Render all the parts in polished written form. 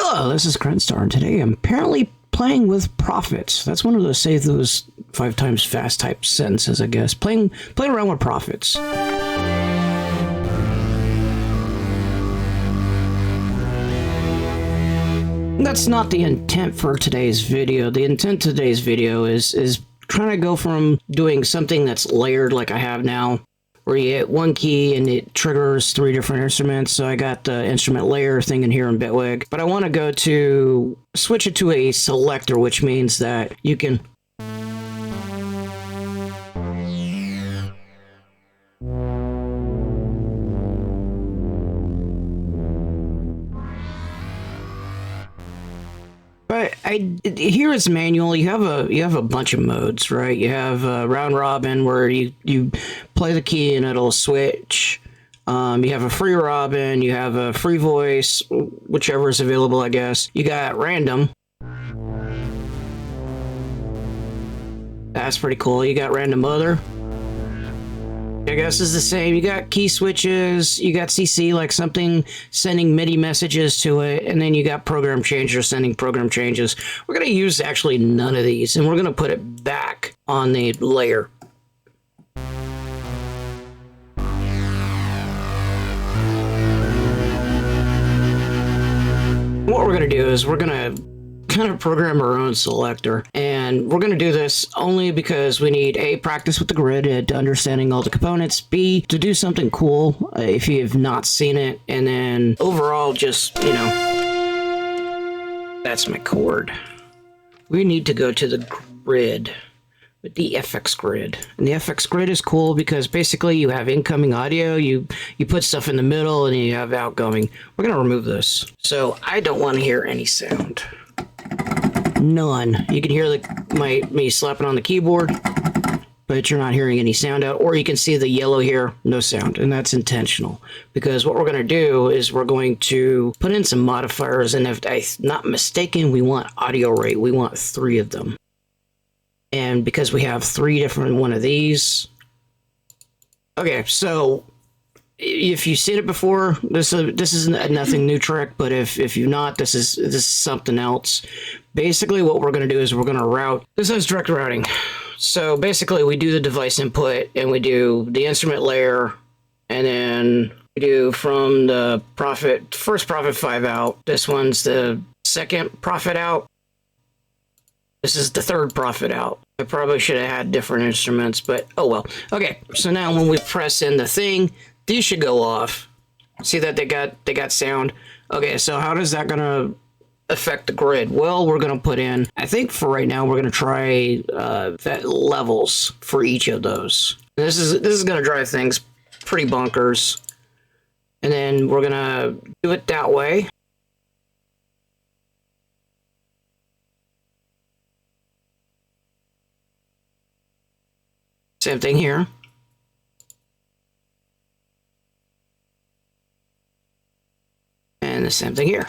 Hello, this is Crenstar, and today I'm apparently playing with profits. That's one of those say those 5 times fast type sentences, I guess. Playing around with profits. That's not the intent for today's video. The intent of today's video is trying to go from doing something that's layered like I have now, where you hit one key and it triggers 3 different instruments. So I got the instrument layer thing in here in Bitwig, but I want to go to switch it to a selector, which means that you can here it's manual. You have a bunch of modes, right? You have round robin where you play the key and it'll switch. You have a free robin, you have a free voice, whichever is available, I guess. You got random. That's pretty cool. You got random other. I guess is the same. You got key switches, you got CC, like something sending MIDI messages to it, and then you got program changer sending program changes. We're going to use actually none of these, and we're going to put it back on the layer. What we're going to do is we're going to kind of program our own selector, and we're going to do this only because we need A, practice with the grid and understanding all the components, B, to do something cool if you have not seen it, and then overall just, you know, that's my chord. We need to go to the grid with the FX grid, and the FX grid is cool because basically you have incoming audio, you put stuff in the middle, and you have outgoing. We're going to remove this, so I don't want to hear any sound. None. You can hear me slapping on the keyboard, but you're not hearing any sound out. Or you can see the yellow here, no sound, and that's intentional because what we're going to do is we're going to put in some modifiers, and if I'm not mistaken, we want audio rate. We want 3 of them, and because we have 3 different one of these. Okay, so if you've seen it before, this is nothing new trick, but if you've not, this is something else. Basically, what we're going to do is we're going to route. This is direct routing. So basically, we do the device input, and we do the instrument layer, and then we do from the first profit 5 out. This one's the second profit out. This is the third profit out. I probably should have had different instruments, but oh well. Okay, so now when we press in the thing, these should go off. See that they got sound? Okay, so how is that gonna affect the grid? Well, we're gonna put in, I think for right now, we're gonna try that levels for each of those. This is gonna drive things pretty bonkers. And then we're gonna do it that way. Same thing here. And the same thing here.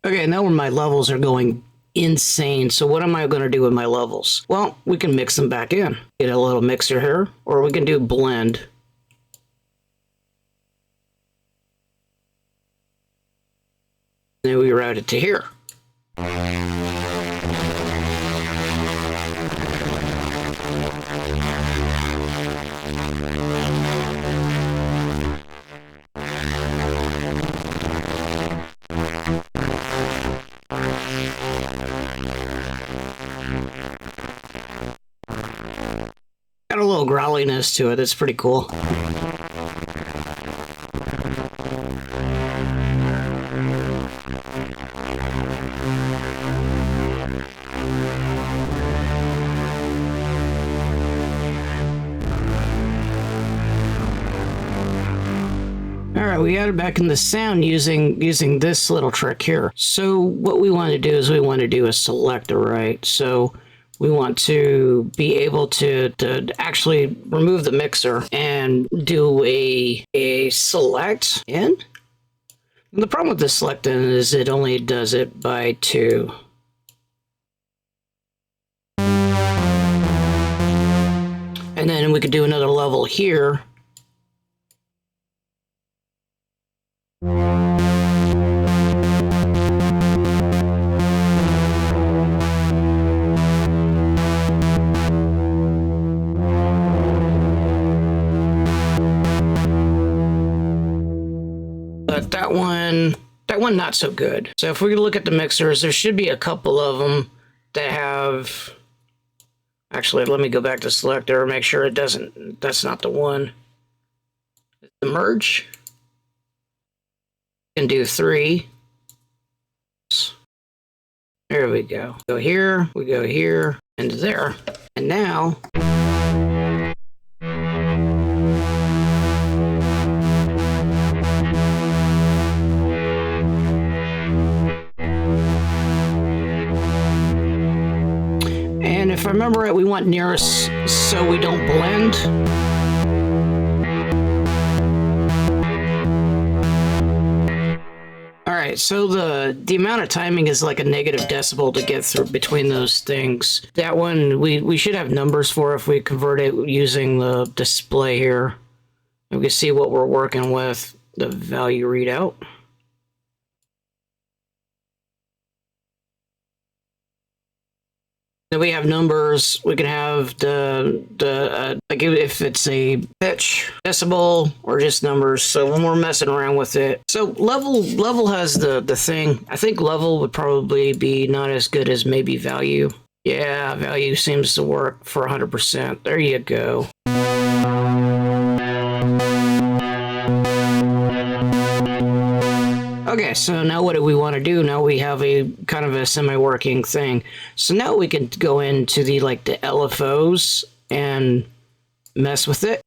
Okay, now when my levels are going insane, so what am I going to do with my levels? Well, we can mix them back in. Get a little mixer here, or we can do blend. Then we route it to here. Got a little growliness to it. That's pretty cool. Alright, we added back in the sound using this little trick here. So what we want to do is we want to do a selector, right? So we want to be able to actually remove the mixer and do a select in. And the problem with the select in is it only does it by 2. And then we could do another level here. But that one not so good. So if we look at the mixers, there should be a couple of them that have... Actually, let me go back to selector, make sure it doesn't, that's not the one. The merge. Can do 3. There we go. Go here, we go here, and there. And now... And if I remember right, we want nearest so we don't blend. All right, so the amount of timing is like a negative decibel to get through between those things. That one, we should have numbers for if we convert it using the display here. We can see what we're working with, the value readout. Then we have numbers. We can have the like if it's a pitch, decibel, or just numbers. So when we're messing around with it, so level has the thing. I think level would probably be not as good as maybe value. Yeah, value seems to work for 100%. There you go. Okay, so now what do we want to do? Now we have a kind of a semi-working thing. So now we can go into the like the LFOs and mess with it.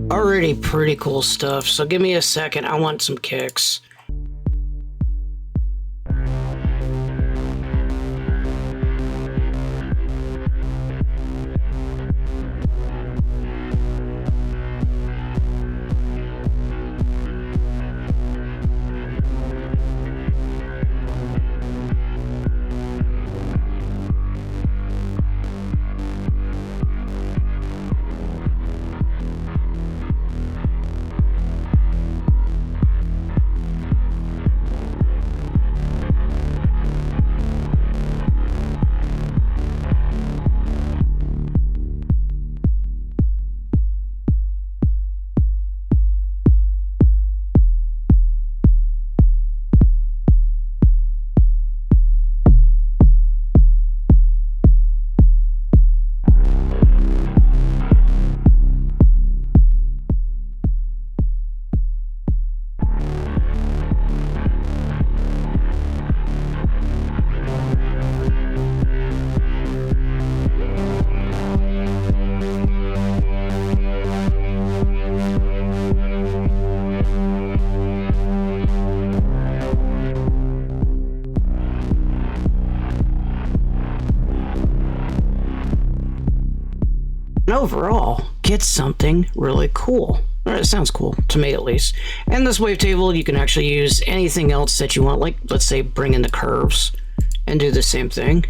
Already pretty cool stuff, so give me a second, I want some kicks. And overall, get something really cool. It sounds cool, to me at least. And this wavetable, you can actually use anything else that you want, like, let's say, bring in the curves and do the same thing.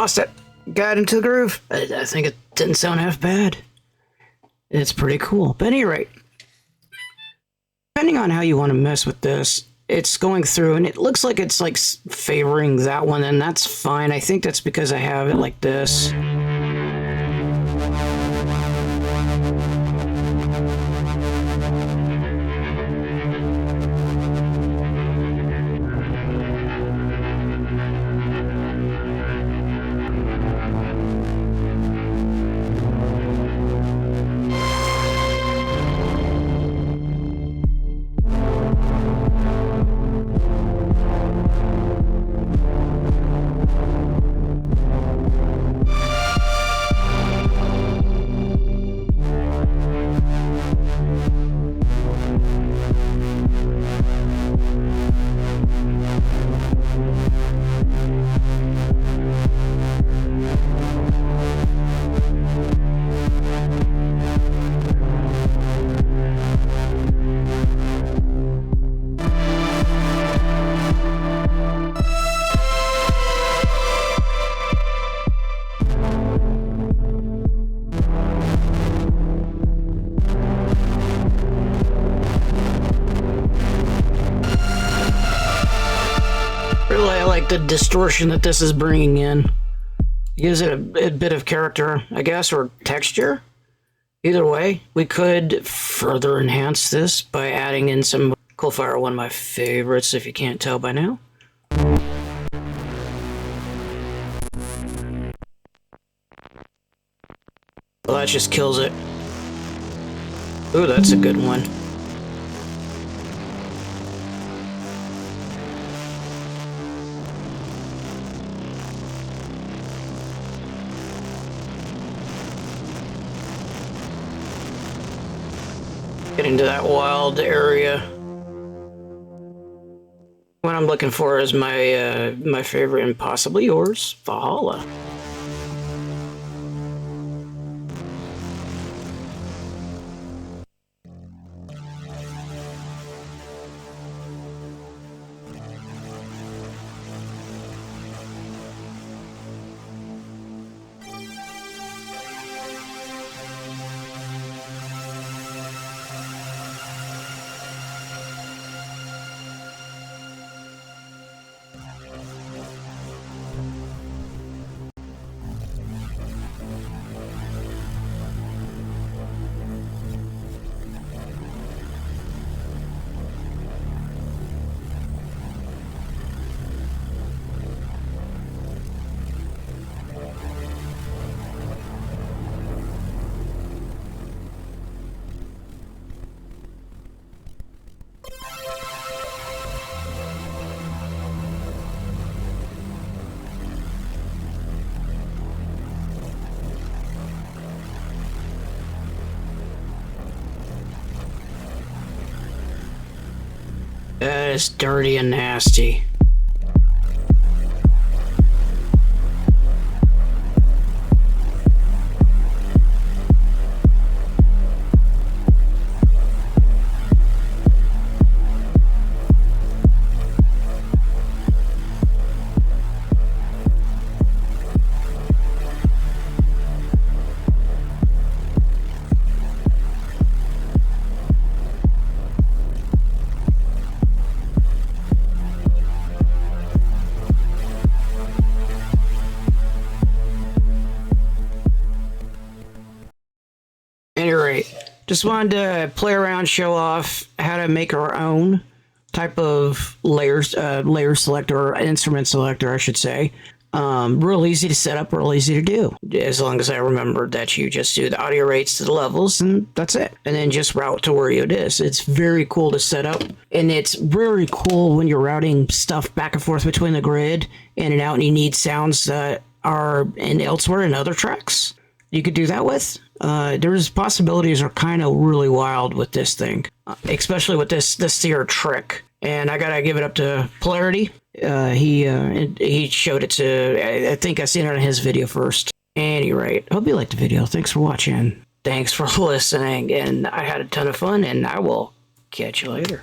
lost it. Got into the groove. I think it didn't sound half bad. It's pretty cool. But at any rate, depending on how you want to mess with this, it's going through and it looks like it's like favoring that one, and that's fine. I think that's because I have it like this. The distortion that this is bringing in gives it a bit of character, I guess, or texture. Either way, we could further enhance this by adding in some Cool Fire, one of my favorites, if you can't tell by now. Well, that just kills it. Ooh, that's a good one. Getting to that wild area. What I'm looking for is my my favorite and possibly yours, Valhalla. That is dirty and nasty. Just wanted to play around, show off how to make our own type of layers, layer selector, or instrument selector, I should say. Real easy to set up, real easy to do. As long as I remember that you just do the audio rates to the levels, and that's it. And then just route to where it is. It's very cool to set up, and it's very cool when you're routing stuff back and forth between the grid, in and out, and you need sounds that are in elsewhere in other tracks. You could do that with. There's possibilities are kind of really wild with this thing, especially with this here trick. And I gotta give it up to Polarity. He showed it to, I think I seen it on his video first. Any rate, hope you liked the video. Thanks for watching. Thanks for listening, and I had a ton of fun, and I will catch you later.